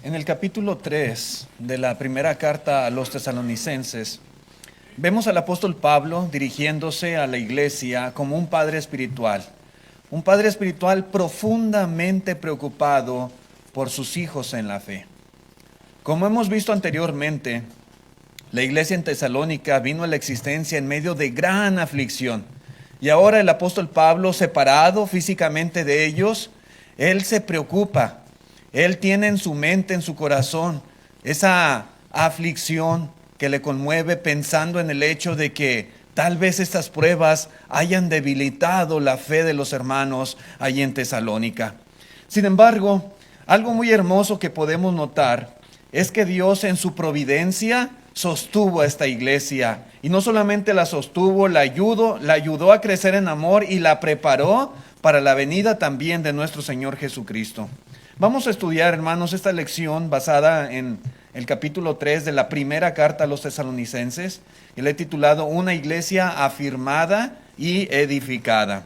En el capítulo 3 de la primera carta a los tesalonicenses, vemos al apóstol Pablo dirigiéndose a la iglesia como un padre espiritual profundamente preocupado por sus hijos en la fe. Como hemos visto anteriormente, la iglesia en Tesalónica vino a la existencia en medio de gran aflicción. Y ahora el apóstol Pablo, separado físicamente de ellos, él se preocupa. Él tiene en su mente, en su corazón, esa aflicción que le conmueve pensando en el hecho de que tal vez estas pruebas hayan debilitado la fe de los hermanos allí en Tesalónica. Sin embargo, algo muy hermoso que podemos notar es que Dios en su providencia sostuvo a esta iglesia. Y no solamente la sostuvo, la ayudó a crecer en amor y la preparó para la venida también de nuestro Señor Jesucristo. Vamos a estudiar, hermanos, esta lección basada en el capítulo 3 de la primera carta a los tesalonicenses. Y le he titulado Una iglesia afirmada y edificada.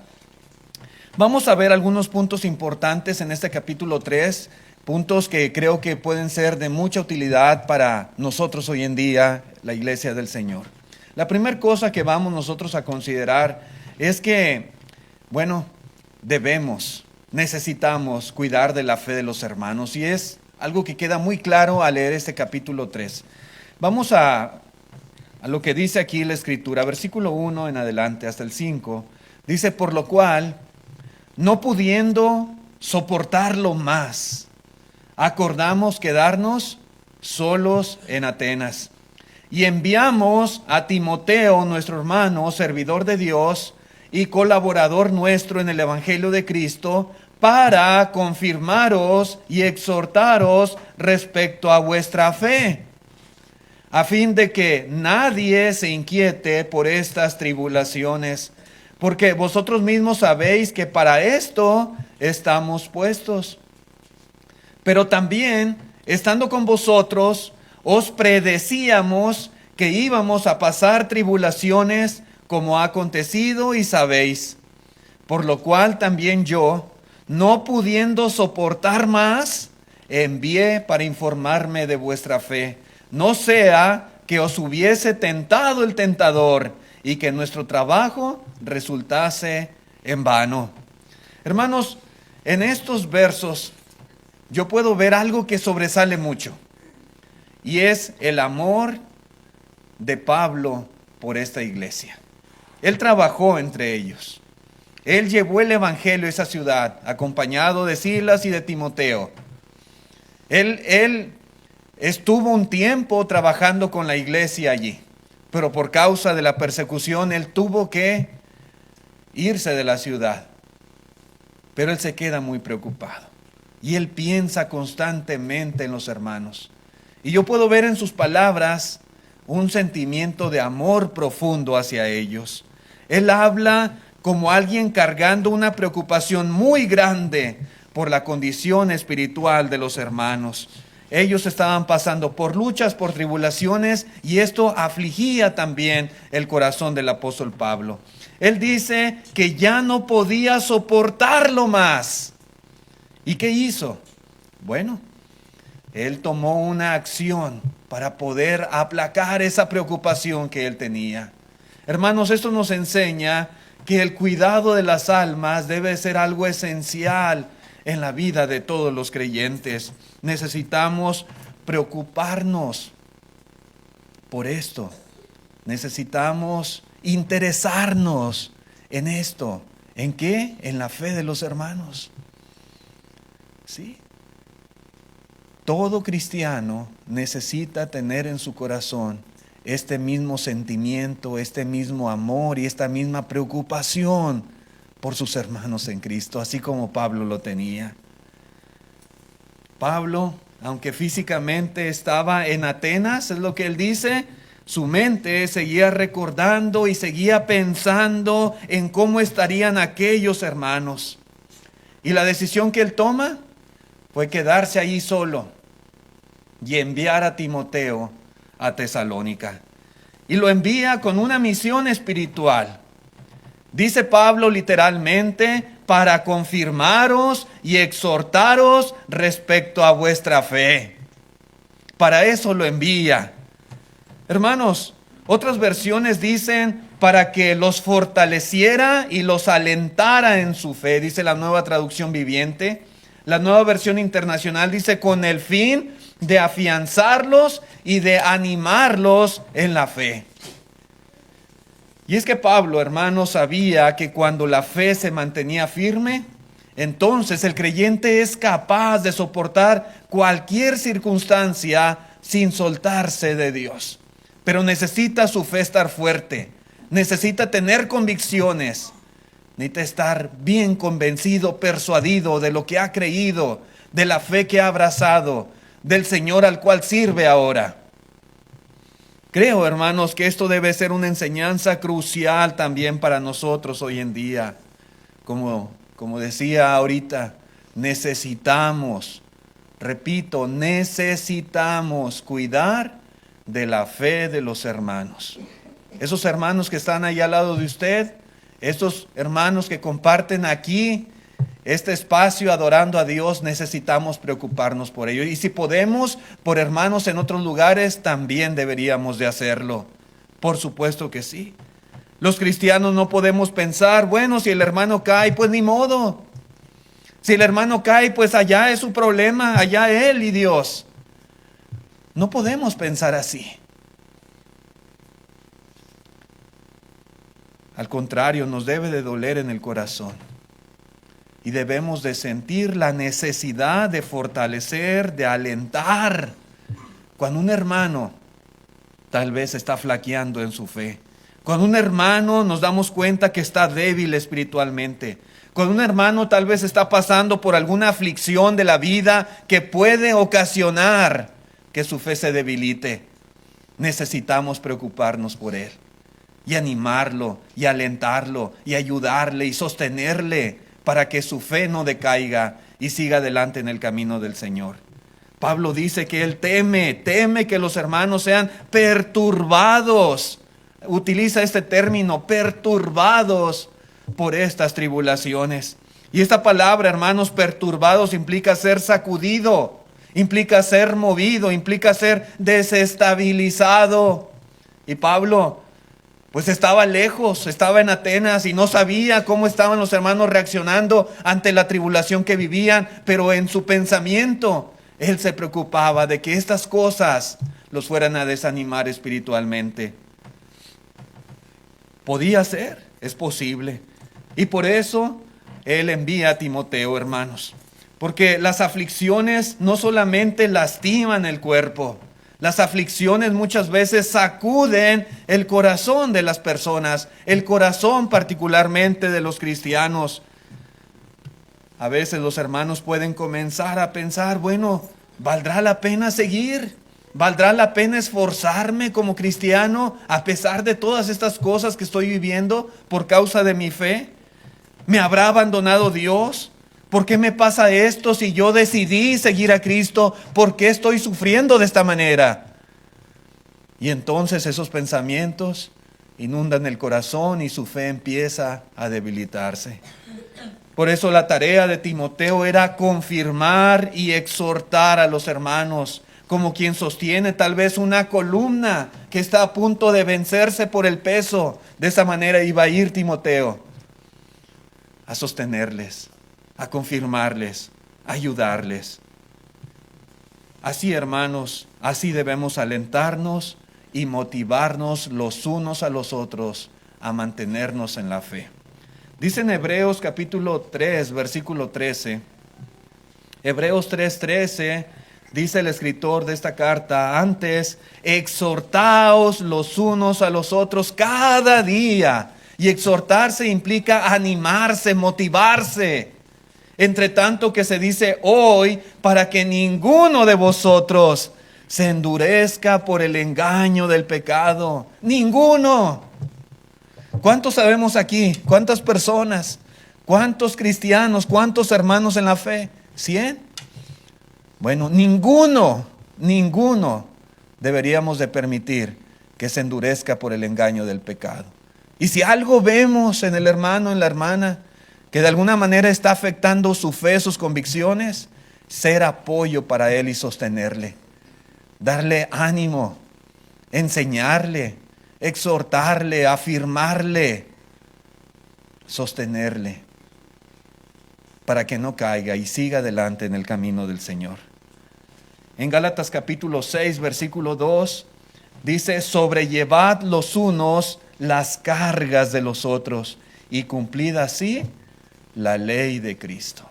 Vamos a ver algunos puntos importantes en este capítulo 3, puntos que creo que pueden ser de mucha utilidad para nosotros hoy en día, la iglesia del Señor. La primera cosa que vamos nosotros a considerar es que, necesitamos cuidar de la fe de los hermanos, y es algo que queda muy claro al leer este capítulo 3. Vamos a lo que dice aquí la Escritura, versículo 1 en adelante hasta el 5, dice: por lo cual, no pudiendo soportarlo más, acordamos quedarnos solos en Atenas, y enviamos a Timoteo, nuestro hermano, servidor de Dios y colaborador nuestro en el Evangelio de Cristo, para confirmaros y exhortaros respecto a vuestra fe, a fin de que nadie se inquiete por estas tribulaciones, porque vosotros mismos sabéis que para esto estamos puestos. Pero también, estando con vosotros, os predecíamos que íbamos a pasar tribulaciones, como ha acontecido y sabéis. Por lo cual también yo, no pudiendo soportar más, envié para informarme de vuestra fe, no sea que os hubiese tentado el tentador y que nuestro trabajo resultase en vano. Hermanos, en estos versos yo puedo ver algo que sobresale mucho, y es el amor de Pablo por esta iglesia. Él trabajó entre ellos. Él llevó el evangelio a esa ciudad, acompañado de Silas y de Timoteo. Él estuvo un tiempo trabajando con la iglesia allí, pero por causa de la persecución, él tuvo que irse de la ciudad. Pero él se queda muy preocupado. Y él piensa constantemente en los hermanos. Y yo puedo ver en sus palabras un sentimiento de amor profundo hacia ellos. Él habla como alguien cargando una preocupación muy grande por la condición espiritual de los hermanos. Ellos estaban pasando por luchas, por tribulaciones, y esto afligía también el corazón del apóstol Pablo. Él dice que ya no podía soportarlo más. ¿Y qué hizo? Bueno, él tomó una acción para poder aplacar esa preocupación que él tenía. Hermanos, esto nos enseña que el cuidado de las almas debe ser algo esencial en la vida de todos los creyentes. Necesitamos preocuparnos por esto. Necesitamos interesarnos en esto. ¿En qué? En la fe de los hermanos. ¿Sí? Todo cristiano necesita tener en su corazón este mismo sentimiento, este mismo amor y esta misma preocupación por sus hermanos en Cristo, así como Pablo lo tenía. Pablo, aunque físicamente estaba en Atenas, es lo que él dice, su mente seguía recordando y seguía pensando en cómo estarían aquellos hermanos. Y la decisión que él toma fue quedarse allí solo y enviar a Timoteo a Tesalónica. Y lo envía con una misión espiritual. Dice Pablo literalmente, para confirmaros y exhortaros respecto a vuestra fe. para eso lo envía. Hermanos, otras versiones dicen para que los fortaleciera y los alentara en su fe, dice la Nueva Traducción Viviente. La Nueva Versión Internacional dice con el fin de afianzarlos y de animarlos en la fe. Y es que Pablo, hermanos, sabía que cuando la fe se mantenía firme, entonces el creyente es capaz de soportar cualquier circunstancia sin soltarse de Dios. Pero necesita su fe estar fuerte, necesita tener convicciones, necesita estar bien convencido, persuadido de lo que ha creído, de la fe que ha abrazado, del Señor al cual sirve ahora. Creo, hermanos, que esto debe ser una enseñanza crucial también para nosotros hoy en día. Como decía ahorita, necesitamos cuidar de la fe de los hermanos. Esos hermanos que están ahí al lado de usted, esos hermanos que comparten aquí este espacio adorando a Dios, necesitamos preocuparnos por ello. Y si podemos, por hermanos en otros lugares, también deberíamos de hacerlo. Por supuesto que sí. Los cristianos no podemos pensar, bueno, si el hermano cae, pues ni modo. Si el hermano cae, pues allá es su problema, allá él y Dios. No podemos pensar así. Al contrario, nos debe de doler en el corazón. Y debemos de sentir la necesidad de fortalecer, de alentar. Cuando un hermano tal vez está flaqueando en su fe. Cuando un hermano nos damos cuenta que está débil espiritualmente. Cuando un hermano tal vez está pasando por alguna aflicción de la vida que puede ocasionar que su fe se debilite. Necesitamos preocuparnos por él. Y animarlo, y alentarlo, y ayudarle, y sostenerle, para que su fe no decaiga y siga adelante en el camino del Señor. Pablo dice que él teme que los hermanos sean perturbados. Utiliza este término, perturbados por estas tribulaciones. Y esta palabra, hermanos, perturbados implica ser sacudido, implica ser movido, implica ser desestabilizado. Y Pablo, pues estaba lejos, estaba en Atenas y no sabía cómo estaban los hermanos reaccionando ante la tribulación que vivían, pero en su pensamiento él se preocupaba de que estas cosas los fueran a desanimar espiritualmente. Podía ser, es posible. Y por eso él envía a Timoteo, hermanos, porque las aflicciones no solamente lastiman el cuerpo, las aflicciones muchas veces sacuden el corazón de las personas, el corazón particularmente de los cristianos. A veces los hermanos pueden comenzar a pensar, bueno, ¿valdrá la pena seguir? ¿Valdrá la pena esforzarme como cristiano a pesar de todas estas cosas que estoy viviendo por causa de mi fe? ¿Me habrá abandonado Dios? ¿Por qué me pasa esto si yo decidí seguir a Cristo? ¿Por qué estoy sufriendo de esta manera? Y entonces esos pensamientos inundan el corazón y su fe empieza a debilitarse. Por eso la tarea de Timoteo era confirmar y exhortar a los hermanos, como quien sostiene tal vez una columna que está a punto de vencerse por el peso. De esa manera iba a ir Timoteo a sostenerles, a confirmarles, a ayudarles. Así, hermanos, así debemos alentarnos y motivarnos los unos a los otros a mantenernos en la fe. Dice en Hebreos capítulo 3, versículo 13, Hebreos 3:13, dice el escritor de esta carta, antes, exhortaos los unos a los otros cada día. Y exhortarse implica animarse, motivarse. Entre tanto que se dice hoy, para que ninguno de vosotros se endurezca por el engaño del pecado. Ninguno. ¿Cuántos sabemos aquí? ¿Cuántas personas? ¿Cuántos cristianos? ¿Cuántos hermanos en la fe? ¿100? Bueno, ninguno deberíamos de permitir que se endurezca por el engaño del pecado. Y si algo vemos en el hermano, en la hermana, que de alguna manera está afectando su fe, sus convicciones, ser apoyo para él y sostenerle. darle ánimo, enseñarle, exhortarle, afirmarle, sostenerle, para que no caiga y siga adelante en el camino del Señor. En Gálatas capítulo 6, versículo 2, dice: sobrellevad los unos las cargas de los otros y cumplid así la ley de Cristo.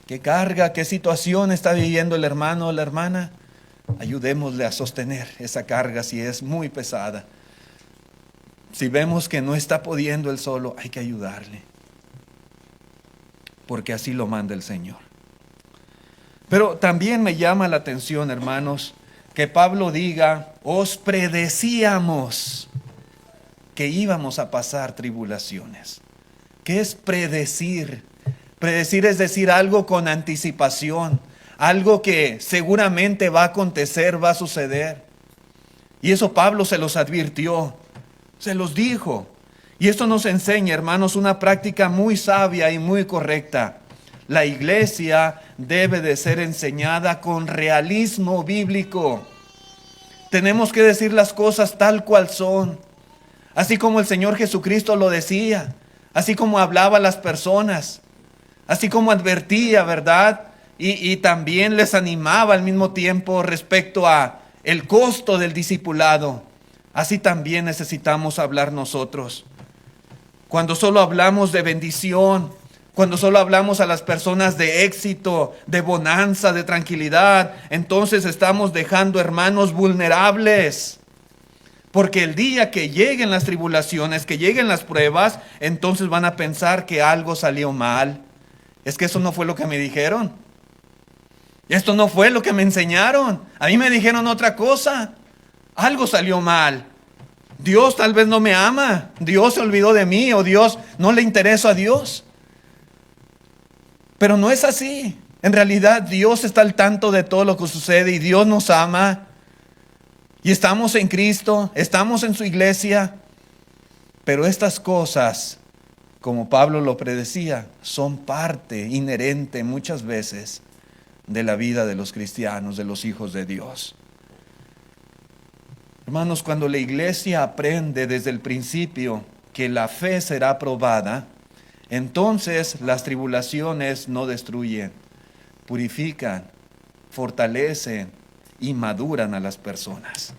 ¿Qué carga, qué situación está viviendo el hermano o la hermana? Ayudémosle a sostener esa carga si es muy pesada. Si vemos que no está pudiendo él solo, hay que ayudarle, porque así lo manda el Señor. Pero también me llama la atención, hermanos, que Pablo diga: os predecíamos que íbamos a pasar tribulaciones. ¿Qué es predecir? Predecir es decir algo con anticipación, algo que seguramente va a acontecer, va a suceder. Y eso Pablo se los advirtió, se los dijo. Y esto nos enseña, hermanos, una práctica muy sabia y muy correcta. La iglesia debe de ser enseñada con realismo bíblico. Tenemos que decir las cosas tal cual son, así como el Señor Jesucristo lo decía, así como hablaba a las personas, así como advertía, ¿verdad? Y también les animaba al mismo tiempo respecto a el costo del discipulado. Así también necesitamos hablar nosotros. Cuando solo hablamos de bendición, cuando solo hablamos a las personas de éxito, de bonanza, de tranquilidad, entonces estamos dejando hermanos vulnerables. Porque el día que lleguen las tribulaciones, que lleguen las pruebas, entonces van a pensar que algo salió mal. Es que eso no fue lo que me dijeron. Esto no fue lo que me enseñaron. A mí me dijeron otra cosa. Algo salió mal. Dios tal vez no me ama. Dios se olvidó de mí, o Dios no le intereso a Dios. Pero no es así. En realidad Dios está al tanto de todo lo que sucede y Dios nos ama. Y estamos en Cristo, estamos en su iglesia. Pero estas cosas, como Pablo lo predecía, son parte inherente muchas veces de la vida de los cristianos, de los hijos de Dios. Hermanos, cuando la iglesia aprende desde el principio que la fe será probada, entonces las tribulaciones no destruyen, purifican, fortalecen y maduran a las personas.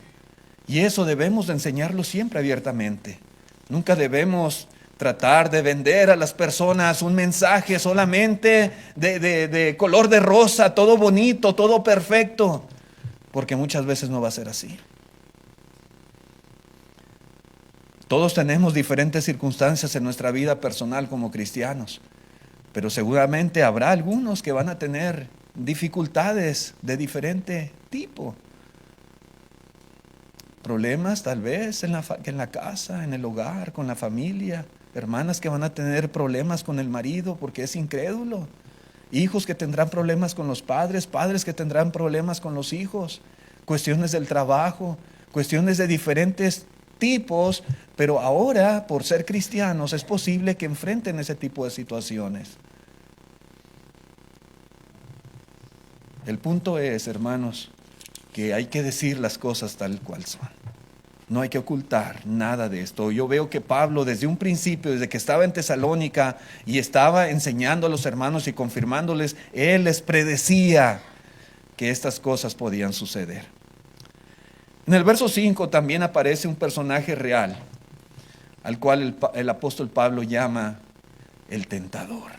Y eso debemos de enseñarlo siempre abiertamente. Nunca debemos tratar de vender a las personas un mensaje solamente de color de rosa, todo bonito, todo perfecto, porque muchas veces no va a ser así. Todos tenemos diferentes circunstancias en nuestra vida personal como cristianos, pero seguramente habrá algunos que van a tener dificultades de diferente tipo. Problemas tal vez en la casa, en el hogar, con la familia. Hermanas que van a tener problemas con el marido porque es incrédulo. Hijos que tendrán problemas con los padres, padres que tendrán problemas con los hijos. Cuestiones del trabajo, cuestiones de diferentes tipos, pero ahora por ser cristianos es posible que enfrenten ese tipo de situaciones. El punto es, hermanos, que hay que decir las cosas tal cual son. No hay que ocultar nada de esto. Yo veo que Pablo desde un principio, desde que estaba en Tesalónica y estaba enseñando a los hermanos y confirmándoles, él les predecía que estas cosas podían suceder. En el verso 5 también aparece un personaje real, al cual el apóstol Pablo llama el tentador.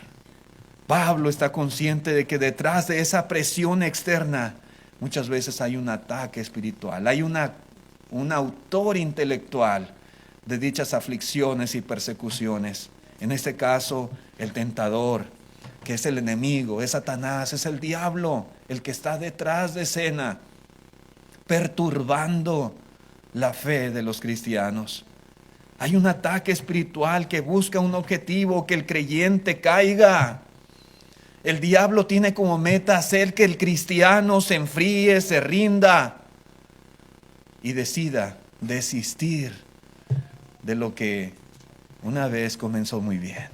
Pablo está consciente de que detrás de esa presión externa muchas veces hay un ataque espiritual, hay un autor intelectual de dichas aflicciones y persecuciones. En este caso, el tentador, que es el enemigo, es Satanás, es el diablo, el que está detrás de escena, perturbando la fe de los cristianos. Hay un ataque espiritual que busca un objetivo, que el creyente caiga. El diablo tiene como meta hacer que el cristiano se enfríe, se rinda y decida desistir de lo que una vez comenzó muy bien.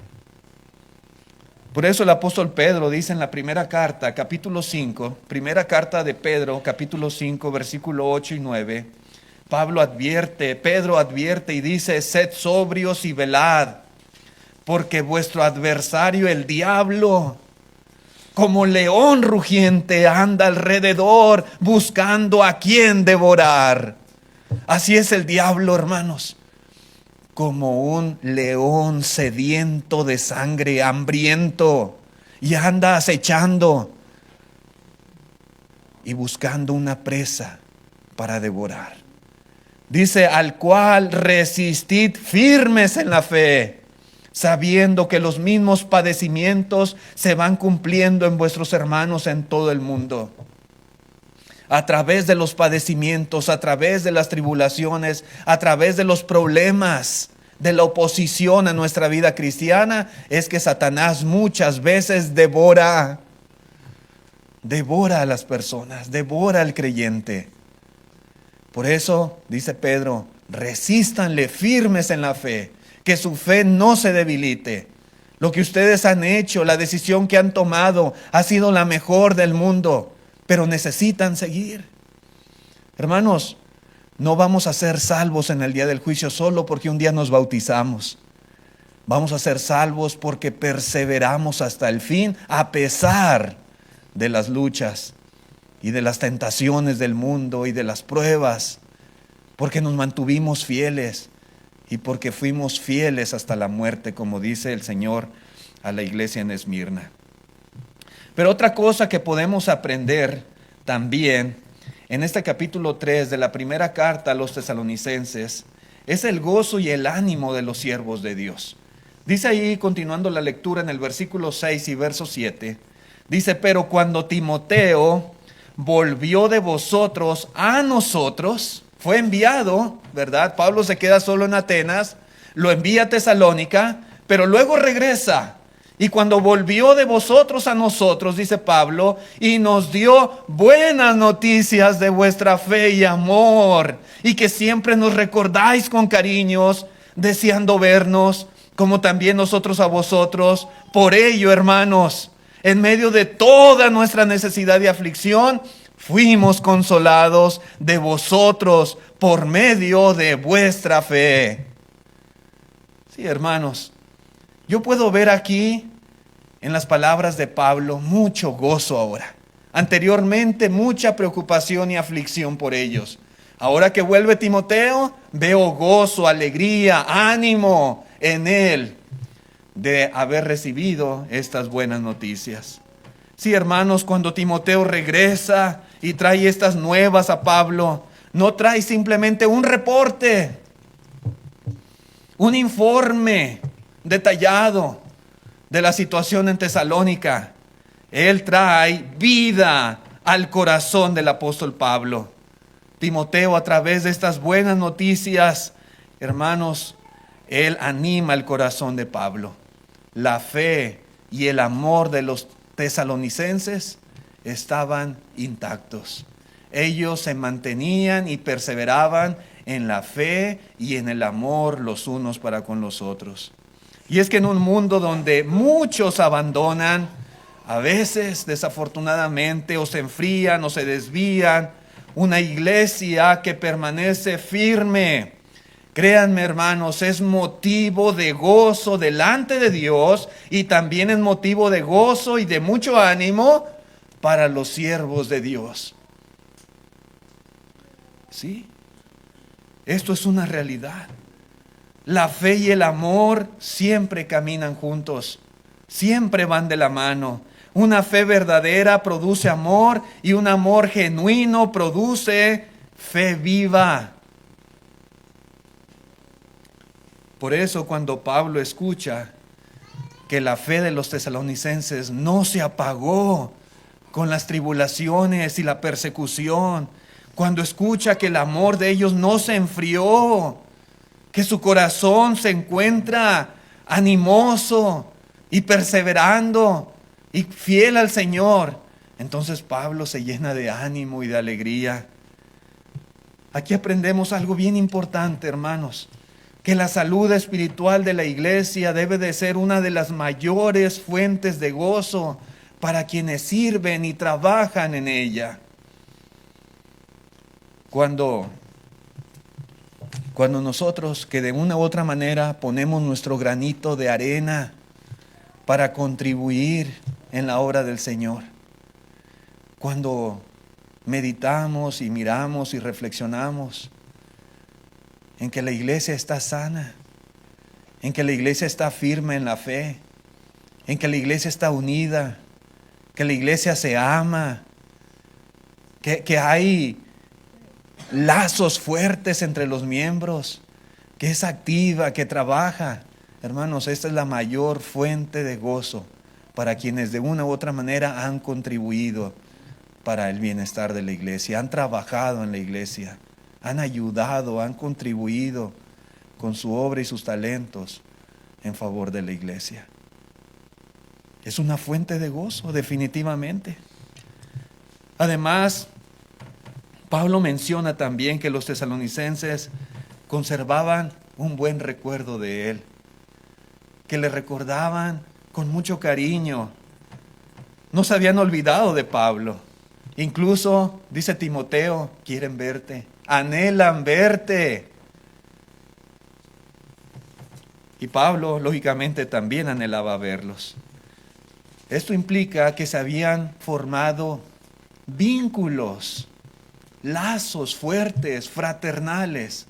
Por eso el apóstol Pedro dice en la primera carta, capítulo 5, primera carta de Pedro, capítulo 5, versículo 8 y 9, Pedro advierte y dice: sed sobrios y velad, porque vuestro adversario el diablo, como león rugiente, anda alrededor buscando a quien devorar. Así es el diablo, hermanos, como un león sediento de sangre, hambriento, y anda acechando y buscando una presa para devorar. Dice: al cual resistid firmes en la fe, sabiendo que los mismos padecimientos se van cumpliendo en vuestros hermanos en todo el mundo. A través de los padecimientos, a través de las tribulaciones, a través de los problemas, de la oposición a nuestra vida cristiana, es que Satanás muchas veces devora a las personas, devora al creyente. Por eso, dice Pedro, resístanle firmes en la fe, que su fe no se debilite. Lo que ustedes han hecho, la decisión que han tomado, ha sido la mejor del mundo, pero necesitan seguir. Hermanos, no vamos a ser salvos en el día del juicio solo porque un día nos bautizamos. Vamos a ser salvos porque perseveramos hasta el fin, a pesar de las luchas y de las tentaciones del mundo y de las pruebas, porque nos mantuvimos fieles y porque fuimos fieles hasta la muerte, como dice el Señor a la iglesia en Esmirna. Pero otra cosa que podemos aprender también en este capítulo 3 de la primera carta a los tesalonicenses es el gozo y el ánimo de los siervos de Dios. Dice ahí, continuando la lectura en el versículo 6 y verso 7, dice: pero cuando Timoteo volvió de vosotros a nosotros, fue enviado, ¿verdad? Pablo se queda solo en Atenas, lo envía a Tesalónica, pero luego regresa. Y cuando volvió de vosotros a nosotros, dice Pablo, y nos dio buenas noticias de vuestra fe y amor, y que siempre nos recordáis con cariños, deseando vernos, como también nosotros a vosotros. Por ello, hermanos, en medio de toda nuestra necesidad y aflicción, fuimos consolados de vosotros por medio de vuestra fe. Sí, hermanos, yo puedo ver aquí en las palabras de Pablo mucho gozo ahora. Anteriormente mucha preocupación y aflicción por ellos. Ahora que vuelve Timoteo, veo gozo, alegría, ánimo en él de haber recibido estas buenas noticias. Sí, hermanos, cuando Timoteo regresa y trae estas nuevas a Pablo, no trae simplemente un reporte, un informe detallado de la situación en Tesalónica. Él trae vida al corazón del apóstol Pablo. Timoteo, a través de estas buenas noticias, hermanos, él anima el corazón de Pablo. La fe y el amor de los tesalonicenses estaban intactos. Ellos se mantenían y perseveraban en la fe y en el amor los unos para con los otros. Y es que en un mundo donde muchos abandonan, a veces desafortunadamente o se enfrían o se desvían, una iglesia que permanece firme, créanme, hermanos, es motivo de gozo delante de Dios y también es motivo de gozo y de mucho ánimo para los siervos de Dios. ¿Sí? Esto es una realidad. La fe y el amor siempre caminan juntos, siempre van de la mano. Una fe verdadera produce amor y un amor genuino produce fe viva. Por eso cuando Pablo escucha que la fe de los tesalonicenses no se apagó con las tribulaciones y la persecución, cuando escucha que el amor de ellos no se enfrió, que su corazón se encuentra animoso y perseverando y fiel al Señor, entonces Pablo se llena de ánimo y de alegría. Aquí aprendemos algo bien importante, hermanos, que la salud espiritual de la iglesia debe de ser una de las mayores fuentes de gozo para quienes sirven y trabajan en ella. Cuando nosotros, que de una u otra manera ponemos nuestro granito de arena para contribuir en la obra del Señor, cuando meditamos y miramos y reflexionamos en que la iglesia está sana, en que la iglesia está firme en la fe, en que la iglesia está unida, que la iglesia se ama, que hay lazos fuertes entre los miembros, que es activa, que trabaja. Hermanos, esta es la mayor fuente de gozo para quienes de una u otra manera han contribuido para el bienestar de la iglesia, han trabajado en la iglesia, han ayudado, han contribuido con su obra y sus talentos en favor de la iglesia. Es una fuente de gozo, definitivamente. Además, Pablo menciona también que los tesalonicenses conservaban un buen recuerdo de él, que le recordaban con mucho cariño. No se habían olvidado de Pablo. Incluso, dice Timoteo, quieren verte, anhelan verte. Y Pablo, lógicamente, también anhelaba verlos. Esto implica que se habían formado vínculos, lazos fuertes, fraternales,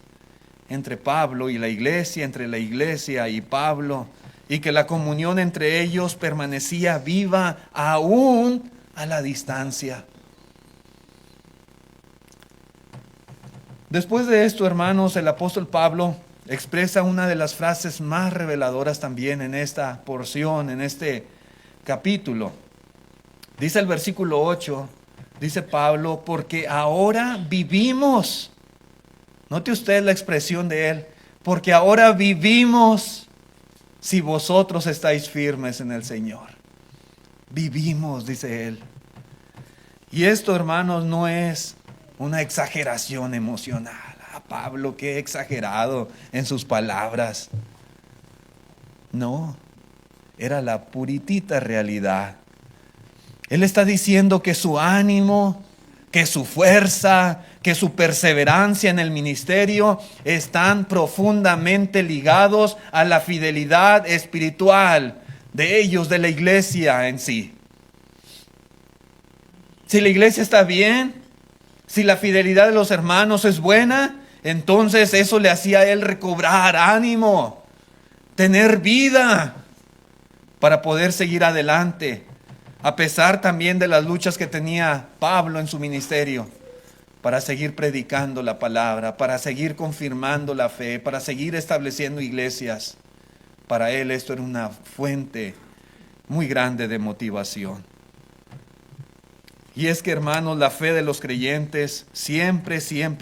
entre Pablo y la iglesia, entre la iglesia y Pablo, y que la comunión entre ellos permanecía viva aún a la distancia. Después de esto, hermanos, el apóstol Pablo expresa una de las frases más reveladoras también en esta porción, en este capítulo. Dice el versículo 8, dice Pablo, porque ahora vivimos. Note usted la expresión de él, porque ahora vivimos si vosotros estáis firmes en el Señor. Vivimos, dice él. Y esto, hermanos, no es una exageración emocional. Pablo, qué exagerado en sus palabras. No, era la puritita realidad. Él está diciendo que su ánimo, que su fuerza, que su perseverancia en el ministerio están profundamente ligados a la fidelidad espiritual de ellos, de la iglesia en sí. Si la iglesia está bien, si la fidelidad de los hermanos es buena, entonces eso le hacía a él recobrar ánimo, tener vida para poder seguir adelante, a pesar también de las luchas que tenía Pablo en su ministerio, para seguir predicando la palabra, para seguir confirmando la fe, para seguir estableciendo iglesias. Para él esto era una fuente muy grande de motivación. Y es que, hermanos, la fe de los creyentes siempre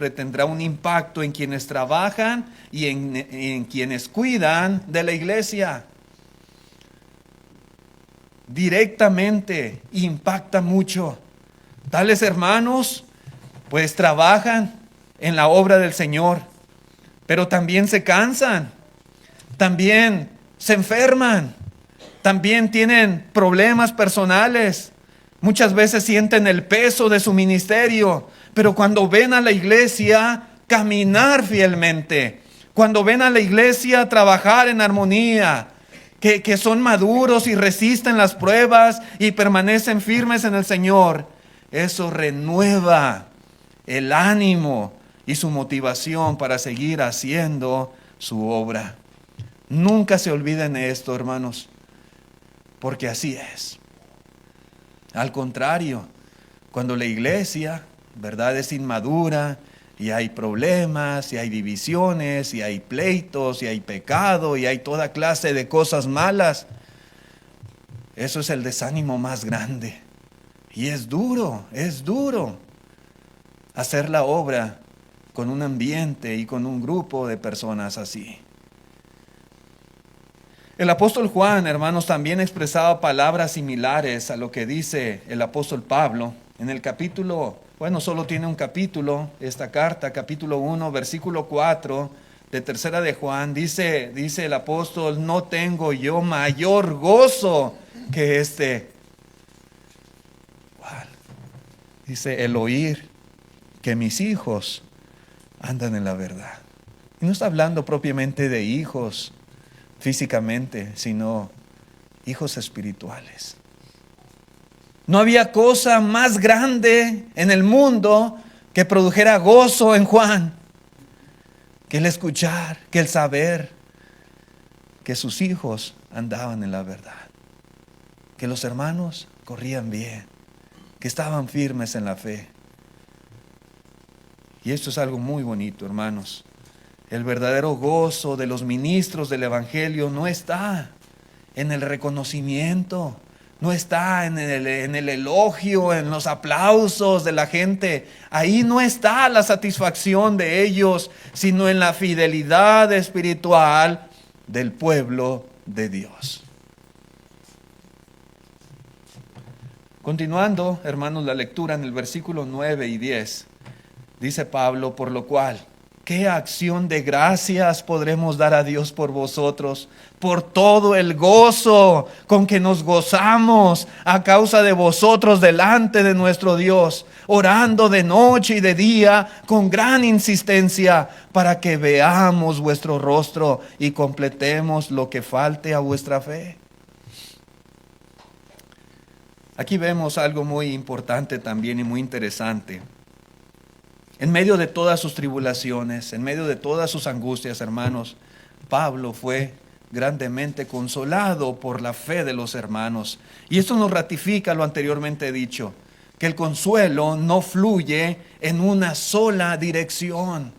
tendrá un impacto en quienes trabajan y en quienes cuidan de la iglesia. Directamente impacta mucho. Tales hermanos, pues trabajan en la obra del Señor, pero también se cansan, también se enferman, también tienen problemas personales. Muchas veces sienten el peso de su ministerio, pero cuando ven a la iglesia caminar fielmente, cuando ven a la iglesia trabajar en armonía, que son maduros y resisten las pruebas y permanecen firmes en el Señor, eso renueva el ánimo y su motivación para seguir haciendo su obra. Nunca se olviden esto, hermanos, porque así es. Al contrario, cuando la iglesia, ¿verdad?, es inmadura y hay problemas, y hay divisiones, y hay pleitos, y hay pecado, y hay toda clase de cosas malas, eso es el desánimo más grande. Y es duro hacer la obra con un ambiente y con un grupo de personas así. El apóstol Juan, hermanos, también expresaba palabras similares a lo que dice el apóstol Pablo en el capítulo, solo tiene un capítulo, esta carta, capítulo 1, versículo 4 de Tercera de Juan, dice el apóstol, no tengo yo mayor gozo que este. ¿Cuál? Dice, el oír que mis hijos andan en la verdad. Y no está hablando propiamente de hijos físicamente, sino hijos espirituales. No había cosa más grande en el mundo que produjera gozo en Juan, que el escuchar, que el saber que sus hijos andaban en la verdad, que los hermanos corrían bien, que estaban firmes en la fe. Y esto es algo muy bonito, hermanos. El verdadero gozo de los ministros del Evangelio no está en el reconocimiento, no está en el elogio, en los aplausos de la gente. Ahí no está la satisfacción de ellos, sino en la fidelidad espiritual del pueblo de Dios. Continuando, hermanos, la lectura en el versículo 9 y 10, dice Pablo, por lo cual, ¿qué acción de gracias podremos dar a Dios por vosotros? Por todo el gozo con que nos gozamos a causa de vosotros delante de nuestro Dios, orando de noche y de día con gran insistencia para que veamos vuestro rostro y completemos lo que falte a vuestra fe. Aquí vemos algo muy importante también y muy interesante. En medio de todas sus tribulaciones, en medio de todas sus angustias, hermanos, Pablo fue grandemente consolado por la fe de los hermanos. Y esto nos ratifica lo anteriormente dicho, que el consuelo no fluye en una sola dirección.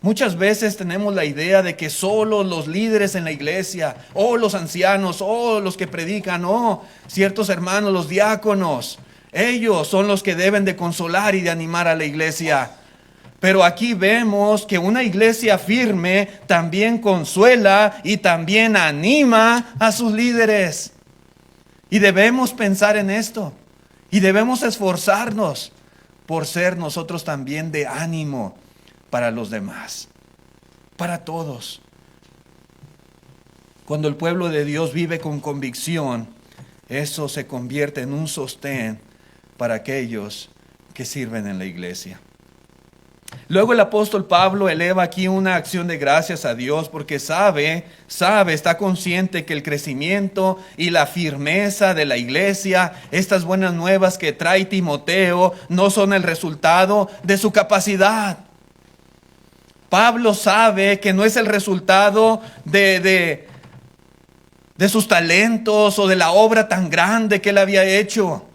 Muchas veces tenemos la idea de que solo los líderes en la iglesia, o los ancianos, o los que predican, o ciertos hermanos, los diáconos, ellos son los que deben de consolar y de animar a la iglesia. Pero aquí vemos que una iglesia firme también consuela y también anima a sus líderes. Y debemos pensar en esto. Y debemos esforzarnos por ser nosotros también de ánimo para los demás, para todos. Cuando el pueblo de Dios vive con convicción, eso se convierte en un sostén para aquellos que sirven en la iglesia. Luego el apóstol Pablo eleva aquí una acción de gracias a Dios porque sabe, está consciente que el crecimiento y la firmeza de la iglesia, estas buenas nuevas que trae Timoteo, no son el resultado de su capacidad. Pablo sabe que no es el resultado de sus talentos o de la obra tan grande que él había hecho,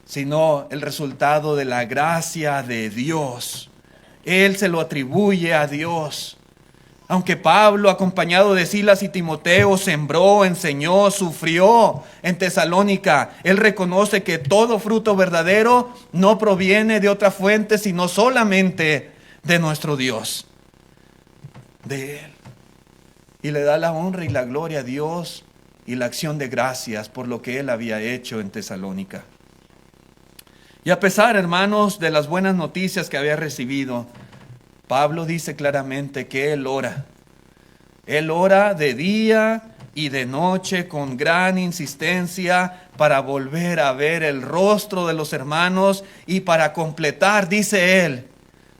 sino el resultado de la gracia de Dios. Él se lo atribuye a Dios. Aunque Pablo, acompañado de Silas y Timoteo, sembró, enseñó, sufrió en Tesalónica, él reconoce que todo fruto verdadero no proviene de otra fuente, sino solamente de nuestro Dios, de Él. Y le da la honra y la gloria a Dios y la acción de gracias por lo que Él había hecho en Tesalónica. Y a pesar, hermanos, de las buenas noticias que había recibido, Pablo dice claramente que él ora. Él ora de día y de noche con gran insistencia para volver a ver el rostro de los hermanos y para completar, dice él,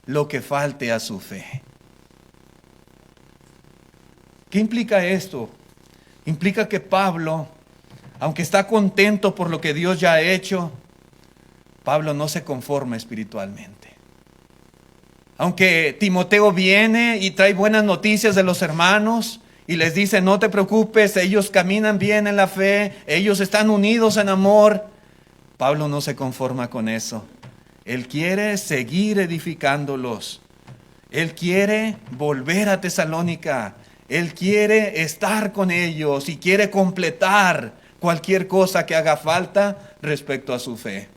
lo que falte a su fe. ¿Qué implica esto? Implica que Pablo, aunque está contento por lo que Dios ya ha hecho, Pablo no se conforma espiritualmente. Aunque Timoteo viene y trae buenas noticias de los hermanos y les dice, no te preocupes, ellos caminan bien en la fe, ellos están unidos en amor, Pablo no se conforma con eso. Él quiere seguir edificándolos. Él quiere volver a Tesalónica. Él quiere estar con ellos y quiere completar cualquier cosa que haga falta respecto a su fe.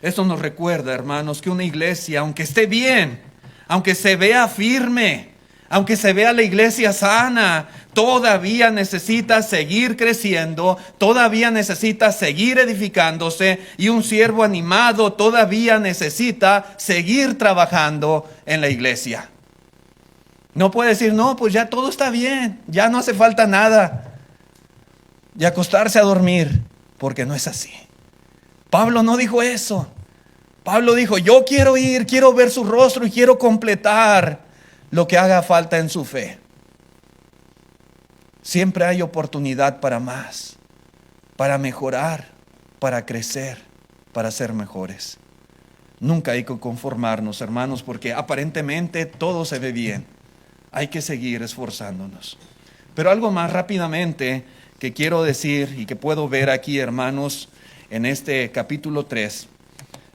Esto nos recuerda, hermanos, que una iglesia, aunque esté bien, aunque se vea firme, aunque se vea la iglesia sana, todavía necesita seguir creciendo, todavía necesita seguir edificándose, y un siervo animado todavía necesita seguir trabajando en la iglesia. No puede decir, no, pues ya todo está bien, ya no hace falta nada, y acostarse a dormir, porque no es así. Pablo no dijo eso. Pablo dijo, yo quiero ir, quiero ver su rostro y quiero completar lo que haga falta en su fe. Siempre hay oportunidad para más, para mejorar, para crecer, para ser mejores. Nunca hay que conformarnos, hermanos, porque aparentemente todo se ve bien. Hay que seguir esforzándonos. Pero algo más rápidamente que quiero decir y que puedo ver aquí, hermanos, en este capítulo 3,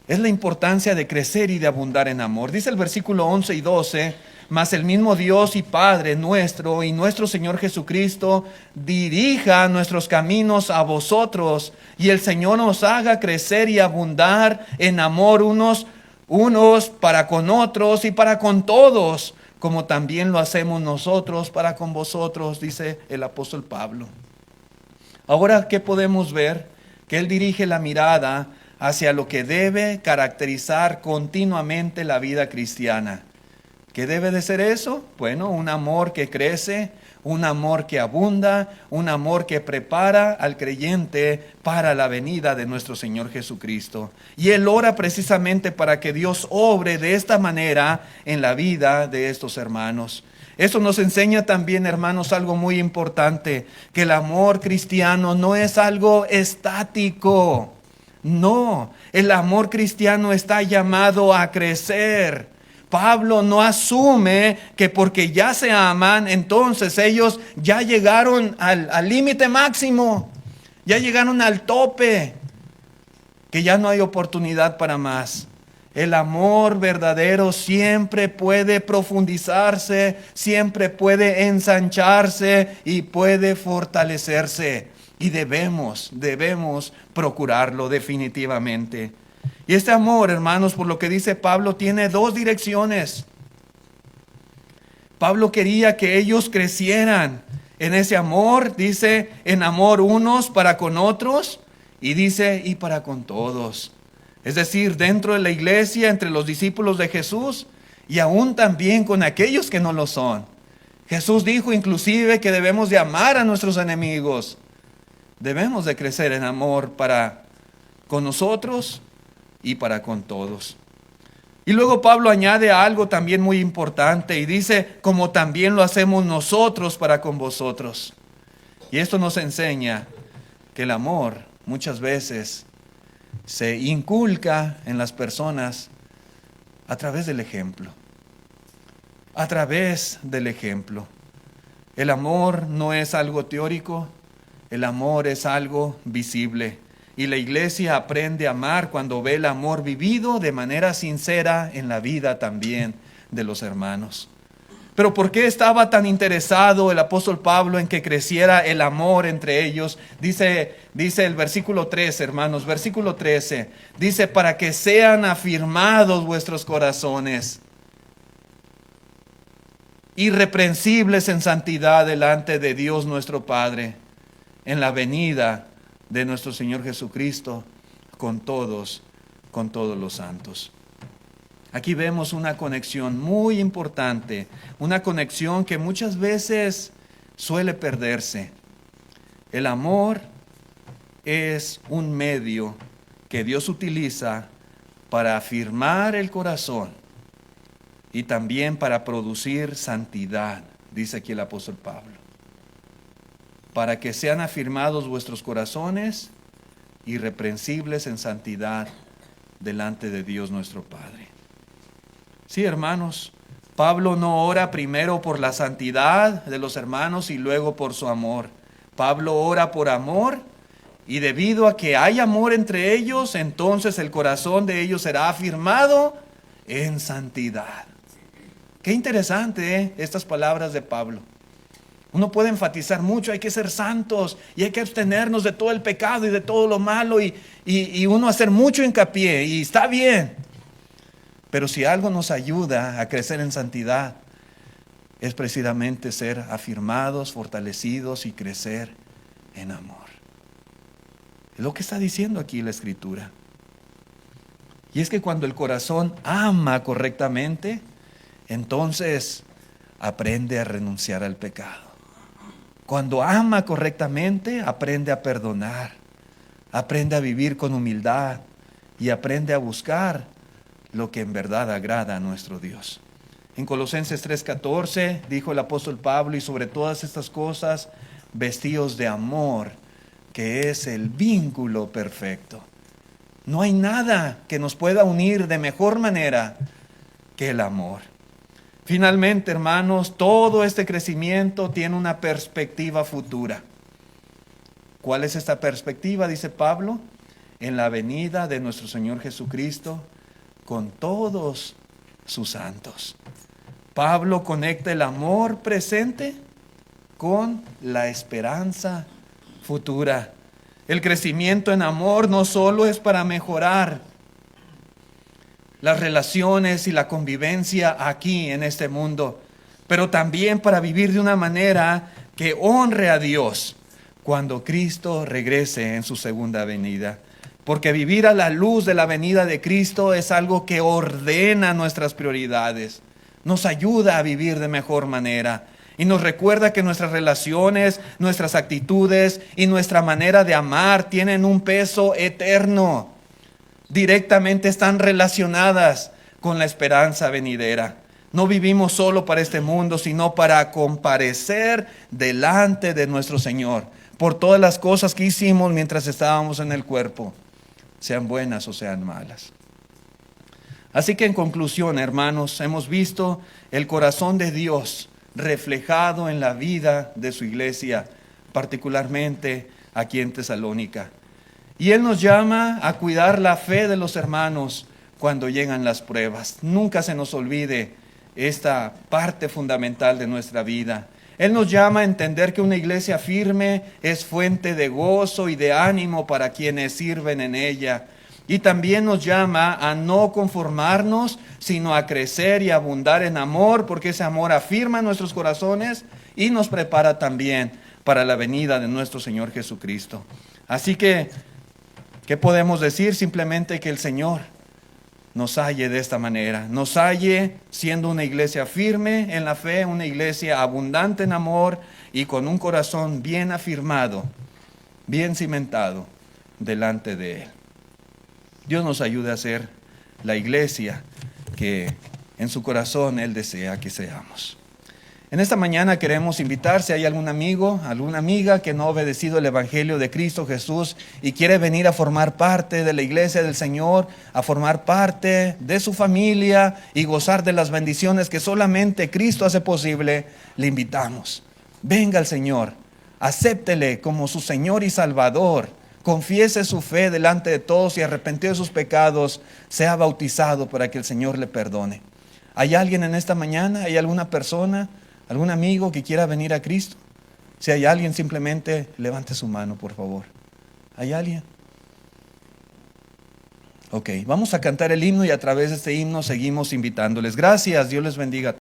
es la importancia de crecer y de abundar en amor. Dice el versículo 11 y 12, mas el mismo Dios y Padre nuestro y nuestro Señor Jesucristo dirija nuestros caminos a vosotros, y el Señor nos haga crecer y abundar en amor unos para con otros y para con todos, como también lo hacemos nosotros para con vosotros, dice el apóstol Pablo. Ahora, ¿qué podemos ver? Que él dirige la mirada hacia lo que debe caracterizar continuamente la vida cristiana. ¿Qué debe de ser eso? Bueno, un amor que crece, un amor que abunda, un amor que prepara al creyente para la venida de nuestro Señor Jesucristo. Y él ora precisamente para que Dios obre de esta manera en la vida de estos hermanos. Eso nos enseña también, hermanos, algo muy importante, que el amor cristiano no es algo estático. No, el amor cristiano está llamado a crecer. Pablo no asume que porque ya se aman, entonces ellos ya llegaron al límite máximo, ya llegaron al tope, que ya no hay oportunidad para más. El amor verdadero siempre puede profundizarse, siempre puede ensancharse y puede fortalecerse. Y debemos procurarlo definitivamente. Y este amor, hermanos, por lo que dice Pablo, tiene dos direcciones. Pablo quería que ellos crecieran en ese amor, dice, en amor unos para con otros, y dice, y para con todos. Es decir, dentro de la iglesia, entre los discípulos de Jesús, y aún también con aquellos que no lo son. Jesús dijo inclusive que debemos de amar a nuestros enemigos. Debemos de crecer en amor para con nosotros y para con todos. Y luego Pablo añade algo también muy importante y dice, como también lo hacemos nosotros para con vosotros. Y esto nos enseña que el amor muchas veces se inculca en las personas a través del ejemplo. A través del ejemplo. El amor no es algo teórico, el amor es algo visible. Y la iglesia aprende a amar cuando ve el amor vivido de manera sincera en la vida también de los hermanos. Pero ¿por qué estaba tan interesado el apóstol Pablo en que creciera el amor entre ellos? Dice el versículo 13, hermanos, versículo 13. Dice, para que sean afirmados vuestros corazones, irreprensibles en santidad delante de Dios nuestro Padre, en la venida de nuestro Señor Jesucristo con todos los santos. Aquí vemos una conexión muy importante, una conexión que muchas veces suele perderse. El amor es un medio que Dios utiliza para afirmar el corazón y también para producir santidad, dice aquí el apóstol Pablo. Para que sean afirmados vuestros corazones, irreprensibles en santidad delante de Dios nuestro Padre. Sí, hermanos, Pablo no ora primero por la santidad de los hermanos y luego por su amor. Pablo ora por amor, y debido a que hay amor entre ellos, entonces el corazón de ellos será afirmado en santidad. Qué interesante, estas palabras de Pablo. Uno puede enfatizar mucho, hay que ser santos y hay que abstenernos de todo el pecado y de todo lo malo y uno hacer mucho hincapié, y está bien. Pero si algo nos ayuda a crecer en santidad, es precisamente ser afirmados, fortalecidos y crecer en amor. Es lo que está diciendo aquí la Escritura. Y es que cuando el corazón ama correctamente, entonces aprende a renunciar al pecado. Cuando ama correctamente, aprende a perdonar, aprende a vivir con humildad y aprende a buscar lo que en verdad agrada a nuestro Dios. En Colosenses 3:14 dijo el apóstol Pablo: y sobre todas estas cosas, vestidos de amor, que es el vínculo perfecto. No hay nada que nos pueda unir de mejor manera que el amor. Finalmente, hermanos, todo este crecimiento tiene una perspectiva futura. ¿Cuál es esta perspectiva? Dice Pablo: en la venida de nuestro Señor Jesucristo con todos sus santos. Pablo conecta el amor presente con la esperanza futura. El crecimiento en amor no solo es para mejorar las relaciones y la convivencia aquí en este mundo, pero también para vivir de una manera que honre a Dios cuando Cristo regrese en su segunda venida. Porque vivir a la luz de la venida de Cristo es algo que ordena nuestras prioridades, nos ayuda a vivir de mejor manera y nos recuerda que nuestras relaciones, nuestras actitudes y nuestra manera de amar tienen un peso eterno. Directamente están relacionadas con la esperanza venidera. No vivimos solo para este mundo, sino para comparecer delante de nuestro Señor por todas las cosas que hicimos mientras estábamos en el cuerpo, sean buenas o sean malas. Así que en conclusión, hermanos, hemos visto el corazón de Dios reflejado en la vida de su iglesia, particularmente aquí en Tesalónica. Y Él nos llama a cuidar la fe de los hermanos cuando llegan las pruebas. Nunca se nos olvide esta parte fundamental de nuestra vida. Él nos llama a entender que una iglesia firme es fuente de gozo y de ánimo para quienes sirven en ella. Y también nos llama a no conformarnos, sino a crecer y abundar en amor, porque ese amor afirma nuestros corazones y nos prepara también para la venida de nuestro Señor Jesucristo. Así que, ¿qué podemos decir? Simplemente que el Señor nos halle de esta manera, nos halle siendo una iglesia firme en la fe, una iglesia abundante en amor y con un corazón bien afirmado, bien cimentado delante de Él. Dios nos ayude a ser la iglesia que en su corazón Él desea que seamos. En esta mañana queremos invitar, si hay algún amigo, alguna amiga que no ha obedecido el Evangelio de Cristo Jesús y quiere venir a formar parte de la iglesia del Señor, a formar parte de su familia y gozar de las bendiciones que solamente Cristo hace posible, le invitamos. Venga al Señor, acéptele como su Señor y Salvador, confiese su fe delante de todos y arrepentido de sus pecados, sea bautizado para que el Señor le perdone. ¿Hay alguien en esta mañana? ¿Hay alguna persona? ¿Algún amigo que quiera venir a Cristo? Si hay alguien, simplemente levante su mano, por favor. ¿Hay alguien? Ok, vamos a cantar el himno y a través de este himno seguimos invitándoles. Gracias, Dios les bendiga.